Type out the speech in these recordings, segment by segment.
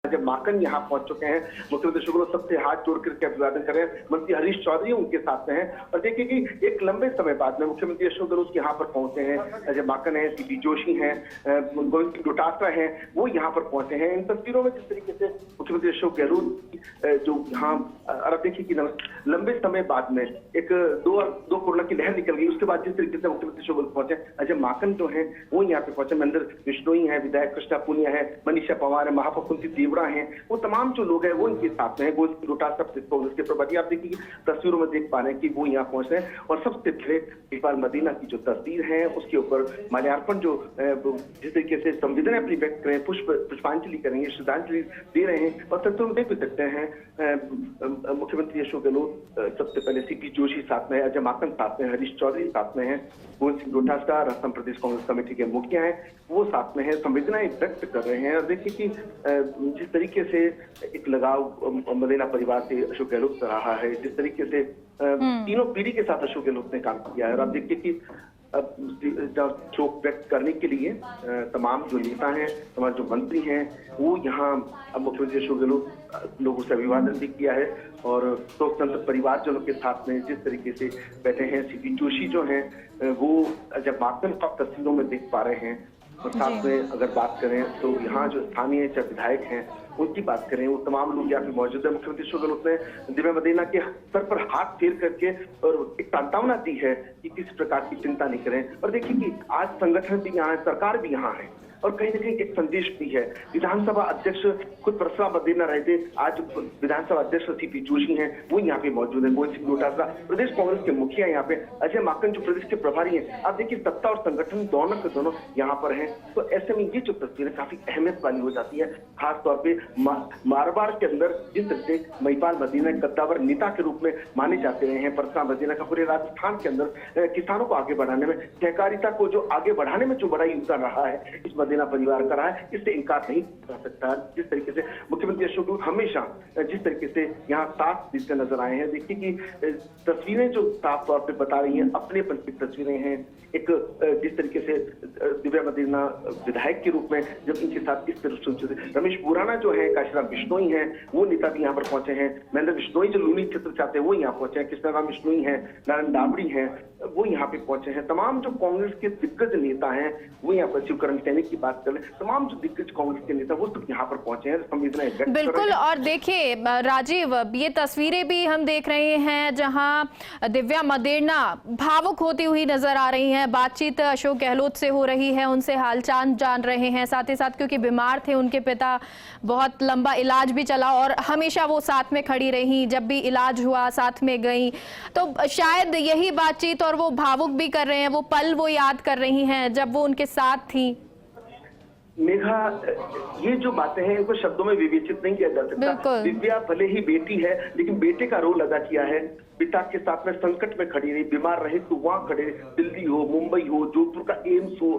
जब माकन यहाँ पहुंच चुके हैं, मुख्यमंत्री अशोक गहलोत सबसे हाथ जोड़ करके अभिवादन कर रहे हैं। मंत्री हरीश चौधरी उनके साथ में हैं और देखिए कि एक लंबे समय बाद में मुख्यमंत्री अशोक गहलोत यहाँ पर पहुंचे हैं। अजय माकन है, सीपी जोशी हैं, गोविंद सिंह डोटासरा हैं, वो यहाँ पर पहुंचे हैं। इन तस्वीरों में जिस तरीके से मुख्यमंत्री अशोक गहलोत जो यहाँ और देखिए कि लंबे समय बाद में एक दो कोरोना की लहर निकल गई, उसके बाद जिस तरीके से मुख्यमंत्री अशोक गहलोत पहुंचे, अजय माकन जो है वो यहाँ पे पहुंचे, महेंद्र बिश्नोई है, विधायक कृष्णा पुनिया है, मनीषा पवार है, महापौर कुंती देवड़ा है, वो तमाम जो लोग हैं वो इनके साथ में है। गोविंद सिंह डोटासरा कांग्रेस के प्रभारी, आप देखिए तस्वीरों में देख पा रहे हैं कि वो यहाँ पहुंच रहे हैं और सबसे पहले महिपाल मदीना की जो तस्वीर है उसके ऊपर माल्यार्पण जो जिस तरीके से संवेदना अपनी व्यक्त करें, पुष्पांजलि करेंगे, श्रद्धांजलि दे रहे हैं। और तस्वीर में देख भी सकते हैं मुख्यमंत्री अशोक गहलोत सबसे पहले सीपी जोशी साथ में है, अजय माकन साथ में, हरीश चौधरी साथ में है, गोविंद सिंह डोटासरा असम प्रदेश कांग्रेस कमेटी के मुखिया हैं, वो साथ में है, संवेदनाएं व्यक्त कर रहे हैं। और देखिए कि जिस तरीके से एक लगाव मदीना परिवार से अशोक गहलोत रहा है, जिस तरीके से तीनों पीढ़ी के साथ अशोक गहलोत ने काम किया है। और आप देखिए कि शोक व्यक्त करने के लिए तमाम जो नेता हैं, तमाम जो मंत्री हैं, वो यहाँ अब मुख्यमंत्री अशोक गहलोत लोगों से अभिवादन भी किया है। और लोकतंत्र परिवारजनों के साथ में जिस तरीके से बैठे हैं, सीपी जोशी जो हैं वो जब माकन का तस्वीरों में देख पा रहे हैं। और साथ में अगर बात करें तो यहाँ जो स्थानीय विधायक हैं उनकी बात करें, वो तमाम लोग यहाँ पे मौजूद है। मुख्यमंत्री अशोक गहलोत ने दिव्या मदीना के सर पर हाथ फेर करके और एक सांत्वना दी है कि किसी प्रकार की चिंता नहीं करें। और देखिए कि आज संगठन भी यहाँ है, सरकार भी यहाँ है और कहीं ना कहीं एक संदेश भी है। विधानसभा अध्यक्ष खुद परसरा मदीना रहे थे, आज विधानसभा अध्यक्ष सीपी जोशी हैं, वो यहाँ पे मौजूद है, गोविंद सिंह डोटासरा प्रदेश कांग्रेस के मुखिया यहाँ पे, अजय माकन जो प्रदेश के प्रभारी हैं। आप देखिए सत्ता और संगठन दोनों के दोनों यहाँ पर हैं। तो ऐसे में ये जो तस्वीरें काफी अहमियत वाली हो जाती है, खासतौर पर मारवाड़ के अंदर जिस तरह से महिपाल मदीना कद्दावर नेता के रूप में माने जाते रहे हैं। परसरा मदीना का पूरे राजस्थान के अंदर किसानों को आगे बढ़ाने में, सहकारिता को जो आगे बढ़ाने में जो बड़ा योगदान रहा है, इस मदीना परिवार का रहा है, इससे इनकार नहीं कर सकता। जिस तरीके से मुख्यमंत्री अशोक गहलोत हमेशा जिस तरीके से यहाँ साथ दिखते नजर आए हैं, देखिए कि तस्वीरें जो साफ तौर पे बता रही हैं, अपनेपन की तस्वीरें हैं। एक जिस तरीके से दिव्या मदीना विधायक के रूप में जब इनके साथ इस तरह से रमेश पुराना जो है, काशीराम बिश्नोई हैं, वो नेता भी यहाँ पर पहुंचे हैं, महेंद्र बिश्नोई जो लूनी क्षेत्र चाहते हैं वो यहाँ पहुंचे हैं, कृष्णाराम बिश्नोई हैं, नारायण दाबड़ी हैं, वो यहाँ पे पहुंचे हैं। तमाम जो कांग्रेस के दिग्गज नेता हैं वो यहाँ पर, शिवकरण सैनिक की बात करें, तमाम जो दिग्गज कांग्रेस के नेता वो सब यहाँ पर पहुंचे हैं, संवेदनाएं व्यक्त बिल्कुल। और देखिए राजीव, ये तस्वीरें भी हम देख रहे हैं जहां दिव्या मदीना भावुक होती हुई नजर आ रही हैं। बातचीत अशोक गहलोत से हो रही है, उनसे हालचाल जान रहे हैं, साथ ही साथ क्योंकि बीमार थे उनके पिता, बहुत लंबा इलाज भी चला और हमेशा वो साथ में खड़ी रही, जब भी इलाज हुआ साथ में गई। तो शायद यही बातचीत, और वो भावुक भी कर रहे हैं, वो पल वो याद कर रही हैं जब वो उनके साथ थी। मेघा, ये जो बातें हैं इनको शब्दों में विवेचित नहीं किया जा सकता। दिव्या भले ही बेटी है लेकिन बेटे का रोल अदा किया है, पिता के साथ में संकट में खड़ी रही, बीमार रहे तो वहां खड़े, दिल्ली हो, मुंबई हो, जोधपुर का एम्स हो,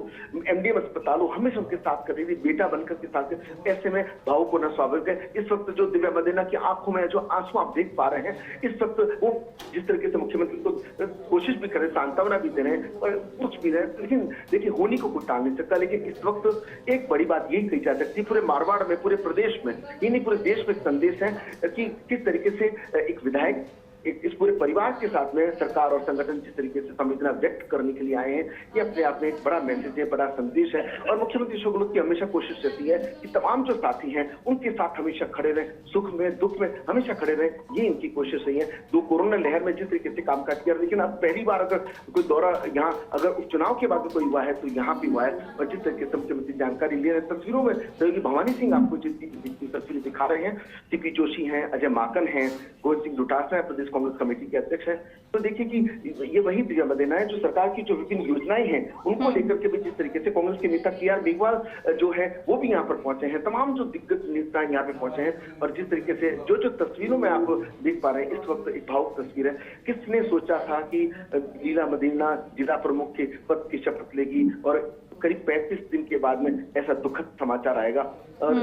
एमडीएम अस्पताल हो, हमेशा उनके साथ खड़ी रही, बेटा बनकर के साथ। ऐसे में भावुक होना स्वाभाविक है। इस वक्त जो दिव्या मदीना की आंखों में जो आंसू आप देख पा रहे हैं, इस वक्त वो जिस तरीके से मुख्यमंत्री को कोशिश भी करे, सांत्वना भी दे रहे हैं और कुछ भी रहे, लेकिन देखिए होनी को कुछ टाल नहीं सकता। लेकिन इस वक्त एक बड़ी बात यही कही जा सकती है, पूरे मारवाड़ में, पूरे प्रदेश में, ये नहीं पूरे देश में संदेश है कि किस तरीके से एक विधायक इस पूरे परिवार के साथ में सरकार और संगठन जिस तरीके से संवेदना व्यक्त करने के लिए आए हैं, ये अपने आप में एक बड़ा मैसेज है, बड़ा संदेश है। और मुख्यमंत्री अशोक गहलोत की हमेशा कोशिश रहती है कि तमाम जो साथी हैं उनके साथ हमेशा खड़े रहे, सुख में दुख में हमेशा खड़े रहे, ये इनकी कोशिश रही है। दो कोरोना लहर में जिस तरीके से कामकाज किया, लेकिन अब पहली बार अगर कोई दौरा यहाँ अगर उपचुनाव के बाद कोई हुआ है तो यहाँ भी हुआ है। और जिस तरीके से मुख्यमंत्री जानकारी ले रहे हैं, तस्वीरों में सहयोगी भवानी सिंह आपको जितनी तस्वीरें दिखा रहे हैं, सीपी जोशी हैं, अजय माकन हैं, गोविंद सिंह डोटासरा है, प्रदेश कांग्रेस कमेटी के अध्यक्ष हैं। तो देखिए कि ये वही दिव्या मदीना है जो सरकार की जो विभिन्न योजनाएं हैं उनको लेकर के भी जिस तरीके से कांग्रेस के नेता TR मेघवाल जो है वो भी यहाँ पर पहुंचे हैं, तमाम जो दिग्गज नेता यहाँ पे पहुंचे हैं। और जिस तरीके से जो तस्वीरों में आप देख पा रहे हैं, इस वक्त एक भावुक तस्वीर है। किसने सोचा था कि लीला मदीना जिला प्रमुख के पद की शपथ लेगी और करीब 35 दिन के बाद में ऐसा दुखद समाचार आएगा। और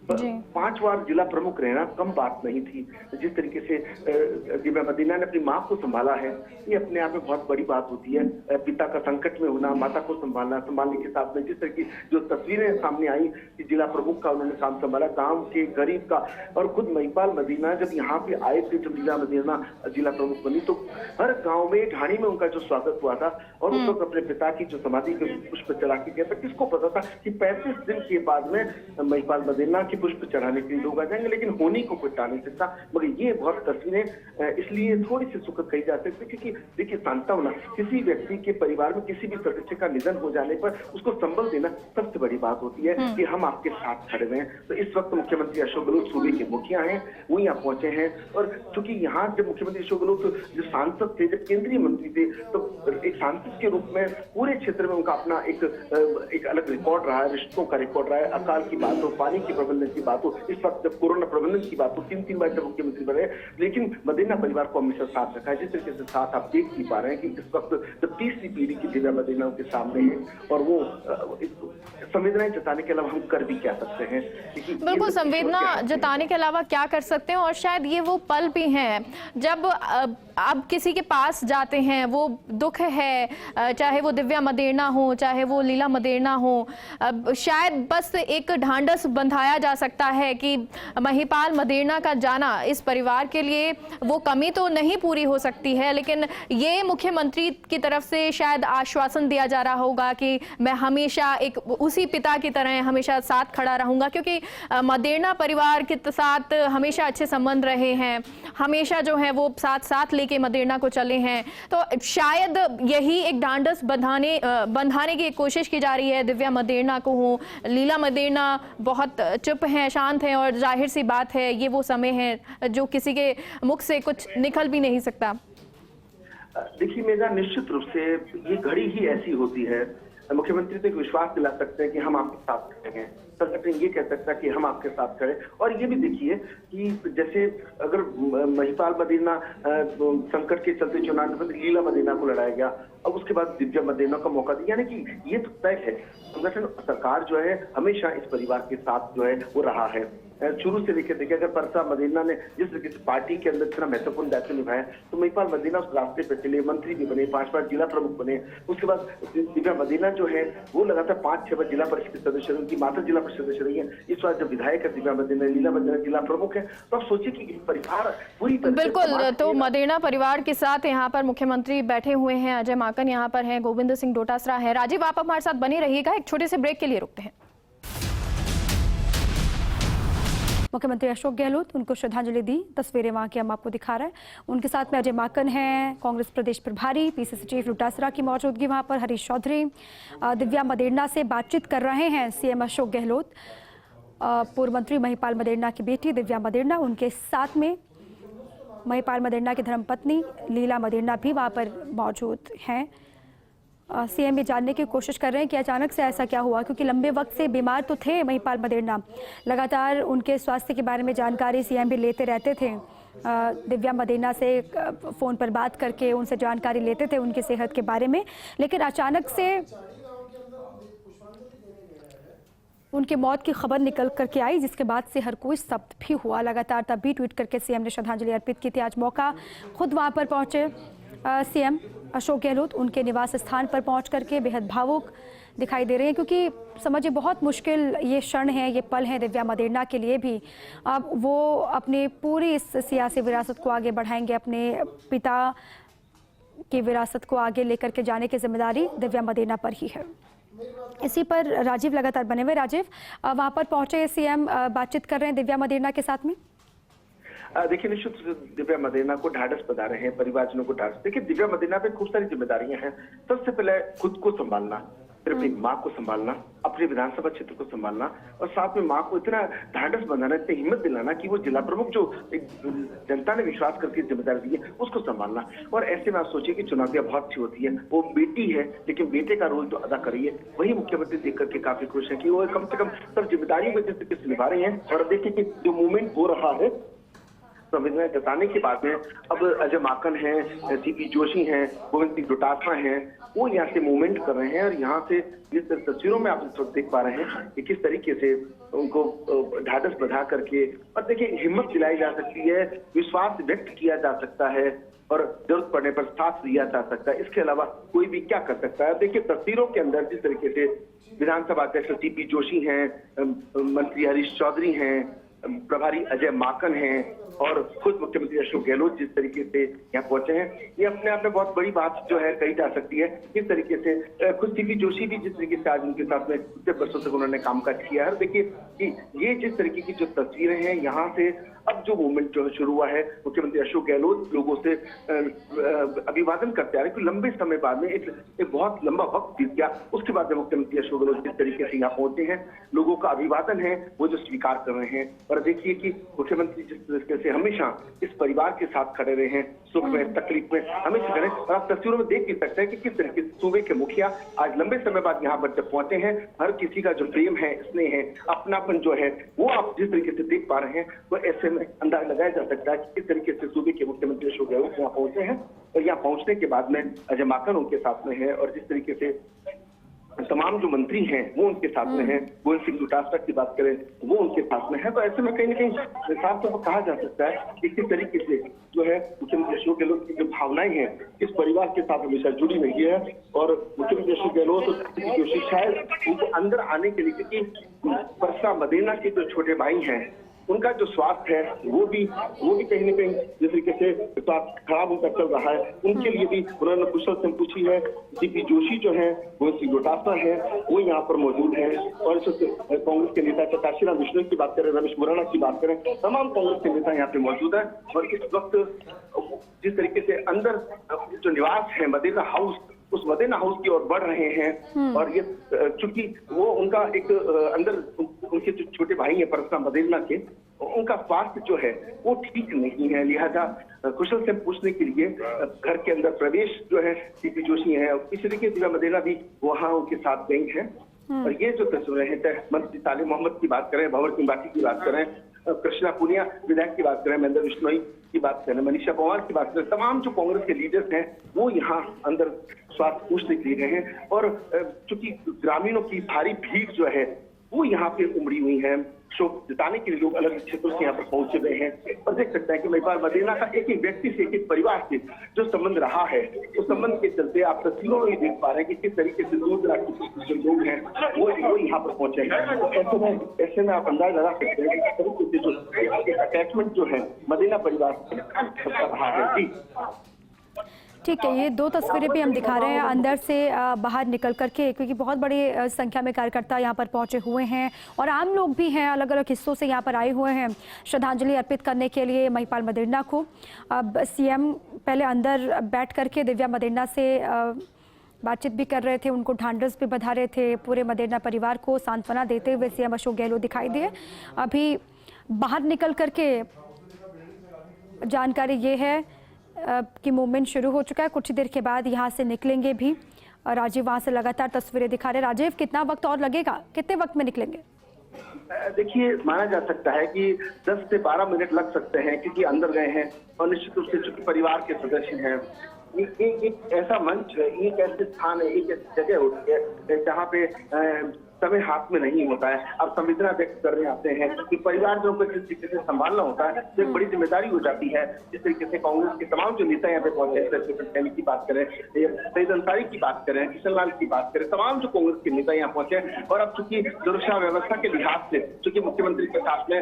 5 बार जिला प्रमुख रहना कम बात नहीं थी। जिस तरीके से दिव्या मदीना ने अपनी माँ को संभाला है, ये अपने आप में बहुत बड़ी बात होती है। पिता का संकट में होना, माता को संभालने के साथ में जिस तरह की जो तस्वीरें सामने आई कि जिला प्रमुख का उन्होंने काम संभाला, गांव के गरीब का। और खुद महिपाल मदीना जब यहाँ पे आए थे, जब जिला मदीना जिला प्रमुख बनी, तो हर गाँव में ढाणी में उनका जो स्वागत हुआ था और उस वक्त अपने पिता की जो समाधि के पुष्प चढ़ा के गए थे। किसको पता था कि 35 दिन के बाद में महिपाल मदीना की पुष्प चढ़ाने के लिए लोग आ जाएंगे, लेकिन होनी को कोई टाल नहीं सकता। मगर ये बहुत तस्वीरें इसलिए थोड़ी सी सुखद कही जा सकती है क्योंकि देखिए, सांत्वना किसी व्यक्ति के परिवार में किसी भी सदस्य का निधन हो जाने पर उसको संबल देना सबसे बड़ी बात होती है कि हम आपके साथ खड़े हैं। तो इस वक्त मुख्यमंत्री अशोक गहलोत सूबे के मुखिया हैं, वो यहाँ पहुंचे हैं। और चूंकि यहाँ जब मुख्यमंत्री अशोक गहलोत जो सांसद थे, जब केंद्रीय मंत्री थे, तो एक सांसद के रूप में पूरे क्षेत्र में उनका अपना एक अलग रिकॉर्ड रहा है, रिश्तों का रिकॉर्ड रहा है। अकाल की बात हो, पानी के प्रबंधन की बात हो, इस वक्त जब कोरोना प्रबंधन की बात हो, 3 बार जब मुख्यमंत्री बने, लेकिन मदीना परिवार को हमेशा साथ रखा है। जिस तरीके से साथ आप देख ही पा रहे हैं कि इस वक्त जब तीसरी पीढ़ी की दिव्या मदीना उनके सामने है और वो संवेदनाएं जताने के अलावा हम कर भी क्या सकते हैं। बिल्कुल, संवेदना जताने के अलावा क्या कर सकते हैं। और शायद ये वो पल भी हैं जब आप किसी के पास जाते हैं, वो दुख है, चाहे वो दिव्या मदेरणा हो, चाहे वो लीला मदेरणा हो, शायद बस एक ढांढस बंधाया जा सकता है कि महिपाल मदेरणा का जाना इस परिवार के लिए वो कमी तो नहीं पूरी हो सकती है, लेकिन ये मुख्यमंत्री की तरफ से शायद आश्वासन दिया जा रहा होगा कि मैं हमेशा एक उसी पिता की तरह हमेशा साथ खड़ा रहूंगा, क्योंकि मदेरणा परिवार के साथ हमेशा अच्छे संबंध रहे हैं, हमेशा जो है वो साथ लेके मदेरणा को चले हैं। तो शायद यही एक ढांढस बंधाने की कोशिश की जा रही है दिव्या मदेरणा को हो। लीला मदेरणा बहुत चुप हैं, शांत हैं, और जाहिर सी बात है ये वो समय है जो किसी के मुख से कुछ निकल भी नहीं सकता। देखिए मेरा, निश्चित रूप से ये घड़ी ही ऐसी होती है। मुख्यमंत्री तो एक विश्वास दिला सकते हैं कि हम आपके साथ खड़े हैं, संगठन ये कह सकता है कि हम आपके साथ खड़े। और ये भी देखिए कि जैसे अगर महिपाल मदीना संकट के चलते चुनाव में लीला मदीना को लड़ाया गया, अब उसके बाद दिव्या मदीना का मौका दिया, यानी कि ये तो तय है। संगठन, सरकार जो है हमेशा इस परिवार के साथ जो है वो रहा है शुरू से लेकर। देखिए, अगर परसा मदीना ने जिस तरीके से पार्टी के अंदर इतना महत्वपूर्ण दायित्व निभाया, तो महिपाल मदीना उस रास्ते पर चले, मंत्री भी बने, 5 बार जिला प्रमुख बने। उसके बाद दिव्या मदीना जो है वो लगातार 5-6 बार जिला परिषद के सदस्य रही, उनकी माता जिला परिषद सदस्य रही है। इस बार जब विधायक है दिव्या मदीना, लीला मदीना जिला प्रमुख है, तो आप सोचिए कि परिवार पूरी तरह। बिल्कुल, तो मदेरणा परिवार के साथ यहाँ पर मुख्यमंत्री बैठे हुए हैं, अजय माकन यहाँ पर हैं, गोविंद सिंह डोटासरा है। राजीव, आप हमारे साथ बने रहिएगा, एक छोटे से ब्रेक के लिए रुकते हैं। मुख्यमंत्री अशोक गहलोत, उनको श्रद्धांजलि दी, तस्वीरें वहां की हम आपको दिखा रहे हैं। उनके साथ में अजय माकन हैं, कांग्रेस प्रदेश प्रभारी, पीसीसी चीफ डोटासरा की मौजूदगी वहां पर, हरीश चौधरी। दिव्या मदेरणा से बातचीत कर रहे हैं सीएम अशोक गहलोत। पूर्व मंत्री महिपाल मदेरणा की बेटी दिव्या मदेरणा, उनके साथ में महिपाल मदेरणा की धर्मपत्नी लीला मदेरणा भी वहां पर मौजूद हैं। सीएम ये जानने की कोशिश कर रहे हैं कि अचानक से ऐसा क्या हुआ, क्योंकि लंबे वक्त से बीमार तो थे महिपाल मदेरणा, लगातार उनके स्वास्थ्य के बारे में जानकारी सीएम भी लेते रहते थे। दिव्या मदेरणा से फ़ोन पर बात करके उनसे जानकारी लेते थे उनकी सेहत के बारे में, लेकिन अचानक से उनके मौत की खबर निकल करके आई, जिसके बाद से हर कोई स्तब्ध भी हुआ। लगातार तब भी ट्वीट करके सीएम ने श्रद्धांजलि अर्पित की थी। आज मौका खुद वहाँ पर पहुँचे सीएम अशोक गहलोत, उनके निवास स्थान पर पहुंच करके बेहद भावुक दिखाई दे रहे हैं, क्योंकि समझिए बहुत मुश्किल ये क्षण है, ये पल है दिव्या मदेरणा के लिए भी। अब वो अपनी पूरी इस सियासी विरासत को आगे बढ़ाएंगे, अपने पिता की विरासत को आगे लेकर के जाने की जिम्मेदारी दिव्या मदेरणा पर ही है। इसी पर राजीव लगातार बने हुए। राजीव, वहाँ पर पहुंचे सीएम, बातचीत कर रहे हैं दिव्या मदेरणा के साथ में। देखिए, निश्चित दिव्या मदेरणा को ढाढ़स बता रहे हैं, परिवारजनों को ढाढ़स। देखिए, दिव्या मदेरणा पे खूब सारी जिम्मेदारियां हैं। सबसे पहले खुद को संभालना, फिर अपनी माँ को संभालना, अपने विधानसभा क्षेत्र को संभालना, और साथ में माँ को इतना ढाढ़स बनाना, इतनी हिम्मत दिलाना कि वो जिला प्रमुख जो एक जनता ने विश्वास करके जिम्मेदारी दी है उसको संभालना। और ऐसे में आप सोचिए कि चुनौतियां बहुत सी होती है। वो बेटी है, लेकिन बेटे का रोल जो अदा कर रही है वही मुख्यमंत्री देख करके काफी खुश है कि वो कम से कम सब जिम्मेदारियों को जिस तरीके से निभा रही है। और देखिए कि जो मूवमेंट हो रहा है संवेदनाएं जताने के बाद में अब अजय माकन हैं, सीपी जोशी हैं, गोविंद सिंह डोटासरा हैं, वो यहाँ से मूवमेंट कर रहे हैं। और यहाँ से जिस तस्वीरों में आप इस वक्त देख पा रहे हैं कि किस तरीके से उनको ढाढ़स बंधा करके, और देखिए हिम्मत दिलाई जा सकती है, विश्वास व्यक्त किया जा सकता है और जरूरत पड़ने पर साथ लिया जा सकता है। इसके अलावा कोई भी क्या कर सकता है। देखिए तस्वीरों के अंदर जिस तरीके से विधानसभा अध्यक्ष सीपी जोशी हैं, मंत्री हरीश चौधरी हैं, प्रभारी अजय माकन हैं और खुद मुख्यमंत्री अशोक गहलोत जिस तरीके से यहाँ पहुंचे हैं, ये अपने आप में बहुत बड़ी बात जो है कही जा सकती है। किस तरीके से खुद सीपी जोशी भी जिस तरीके से आज उनके साथ में इतने वर्षों तक उन्होंने कामकाज किया है। देखिए कि ये जिस तरीके की जो तस्वीरें हैं, यहाँ से अब जो मूवमेंट जो शुरू हुआ है, मुख्यमंत्री अशोक गहलोत लोगों से अभिवादन करते आ रहे, लंबे समय बाद में एक बहुत लंबा वक्त बीत गया, उसके बाद जब मुख्यमंत्री अशोक गहलोत जिस तरीके से यहाँ पहुंचे हैं, लोगों का अभिवादन है वो जो स्वीकार कर रहे हैं। और देखिए कि मुख्यमंत्री जिस तरीके से हमेशा इस परिवार के साथ खड़े रहे हैं, सुख में तकलीफ में हमेशा खड़े। और आप तस्वीरों में देख भी सकते हैं कि किस तरीके से सूबे के मुखिया आज लंबे समय बाद यहाँ पर जब पहुंचे हैं, हर किसी का जो प्रेम है, स्नेह है, अपनापन जो है, वो आप जिस तरीके से देख पा रहे हैं, तो ऐसे में अंदाजा लगाया जा सकता है कि किस तरीके से सूबे के मुख्यमंत्री अशोक गहलोत यहाँ पहुंचे हैं। और यहाँ पहुंचने के बाद में अजय माकन उनके साथ में है और जिस तरीके से तमाम जो मंत्री हैं वो उनके साथ में हैं, गोविंद सिंह डोटासरा की बात करें वो उनके साथ में है। तो ऐसे में कहीं ना कहीं साफ तौर पर कहा जा सकता है कि किस तरीके से जो है मुख्यमंत्री अशोक गहलोत की जो भावनाएं हैं इस परिवार के साथ हमेशा जुड़ी रही है। और मुख्यमंत्री अशोक गहलोत और जोशी शायद उनको अंदर आने के लिए, क्योंकि परसा मदेना के जो छोटे भाई हैं उनका जो स्वास्थ्य है वो भी कहीं ना कहीं जिस तरीके से स्वास्थ्य खराब उनका चल रहा है, उनके लिए भी उन्होंने कुशल से पूछी है। सीपी जोशी जो है, गोविंद सिंह डोटासरा है, वो यहाँ पर मौजूद है। और कांग्रेस के नेता काशीराम विश्नोई की बात करें, रमेश मुराना की बात करें, तमाम कांग्रेस के नेता यहाँ पे मौजूद है। और इस वक्त जिस तरीके से अंदर जो निवास है मदेना हाउस, उस मदेना हाउस की ओर बढ़ रहे हैं। और ये चूंकि वो उनका एक अंदर उनके जो छोटे भाई हैं परसा मदेना के, उनका स्वास्थ्य जो है वो ठीक नहीं है, लिहाजा कुशल से पूछने के लिए घर के अंदर प्रवेश जो है सीपी जोशी है, इस तरीके दिव्या मदेना भी वहां उनके साथ गई है। और ये जो तस्वीरें हैं, चाहे मंत्री तालिब मोहम्मद की बात करें, भंवर सिंह बाटी की बात करें, कृष्णा पुनिया विधायक की बात करें, महेंद्र बिश्नोई की बात करें, मनीषा पंवार की बात करें, तमाम जो कांग्रेस के लीडर्स हैं वो यहाँ अंदर स्वास्थ्य पूछने के लिए गए हैं। और चूंकि ग्रामीणों की भारी भीड़ जो है वो यहाँ पे उमड़ी हुई है, शोक जताने के लिए लोग अलग क्षेत्रों से यहाँ पर पहुंचे हुए हैं। और देख सकते हैं कि महिपाल मदेना का एक एक व्यक्ति से, एक एक परिवार से जो संबंध रहा है, उस संबंध के चलते आप तस्वीरों में देख पा रहे हैं कि किस तरीके से दूर दराज के जो लोग हैं वो यहाँ पर पहुंचे हैं। तो ऐसे में आप अंदाजा लगा सकते हैं कि किस तरीके से जो अटैचमेंट जो है मदेना परिवार से रहा है। जी ठीक है, ये दो तस्वीरें भी हम दिखा रहे हैं अंदर से बाहर निकल करके, क्योंकि बहुत बड़ी संख्या में कार्यकर्ता यहाँ पर पहुँचे हुए हैं और आम लोग भी हैं, अलग अलग हिस्सों से यहाँ पर आए हुए हैं श्रद्धांजलि अर्पित करने के लिए महिपाल मदेना को। अब सीएम पहले अंदर बैठ करके दिव्या मदेना से बातचीत भी कर रहे थे, उनको ढांढस भी बंधा रहे थे, पूरे मदेना परिवार को सांत्वना देते हुए सीएम अशोक गहलोत दिखाई दिए। अभी बाहर निकल करके जानकारी ये है कि मूवमेंट शुरू हो चुका है, कुछ ही देर के बाद यहाँ से निकलेंगे भी। राजीव वहाँ से लगातार तस्वीरें दिखा रहे। राजीव, कितना वक्त और लगेगा, कितने वक्त में निकलेंगे? देखिए, माना जा सकता है कि 10 से 12 मिनट लग सकते हैं, क्योंकि अंदर गए हैं और निश्चित रूप से चूंकि परिवार के सदस्य हैं, एक ऐसा मंच है, एक ऐसे स्थान है, एक ऐसी जगह होती है जहाँ पे समय हाथ में नहीं होता है। अब संवेदना व्यक्त करने आते हैं कि परिवारजनों को जिस तरीके से संभालना होता है तो एक बड़ी जिम्मेदारी हो जाती है। जिस तरीके से कांग्रेस के तमाम जो नेता यहाँ पे पहुंचे, की बात करें, सईद अंसारी की बात करें, किशन लाल की बात करें, तमाम जो कांग्रेस के नेता यहाँ पहुंचे। और अब चूंकि सुरक्षा व्यवस्था के लिहाज से चूंकि मुख्यमंत्री के साथ में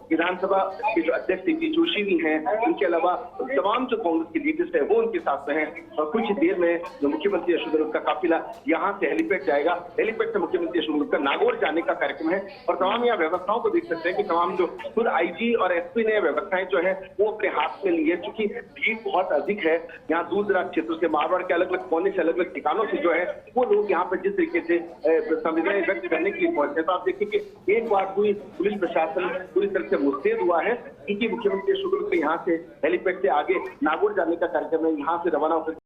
विधानसभा के जो अध्यक्ष सीपी जोशी भी हैं, उनके अलावा तमाम जो कांग्रेस के लीडर्स है वो उनके साथ में है। और कुछ देर में जो मुख्यमंत्री अशोक गहलोत का काफिला यहाँ से हेलीपैड जाएगा, हेलीपैड से मुख्यमंत्री अशोक गहलोत का नागौर जाने का कार्यक्रम है। और तमाम यहाँ व्यवस्थाओं को देख सकते हैं कि तमाम जो खुद आईजी और एसपी ने व्यवस्थाएं जो है वो अपने हाथ में ली है। चूंकि भीड़ बहुत अधिक है यहाँ, दूर दराज क्षेत्रों से, मारवाड़ के अलग अलग कोने से, अलग अलग ठिकानों से जो है वो लोग यहाँ पर जिस तरीके से संवेदनाएं व्यक्त करने के लिए पहुंचे। तो आप देखिए कि एक बार पूरी पुलिस प्रशासन पूरी तरह से मुस्तैद हुआ है, क्योंकि मुख्यमंत्री अशोक गहलोत के यहाँ से हेलीपैड से आगे नागौर जाने का कार्यक्रम है, यहाँ से रवाना होकर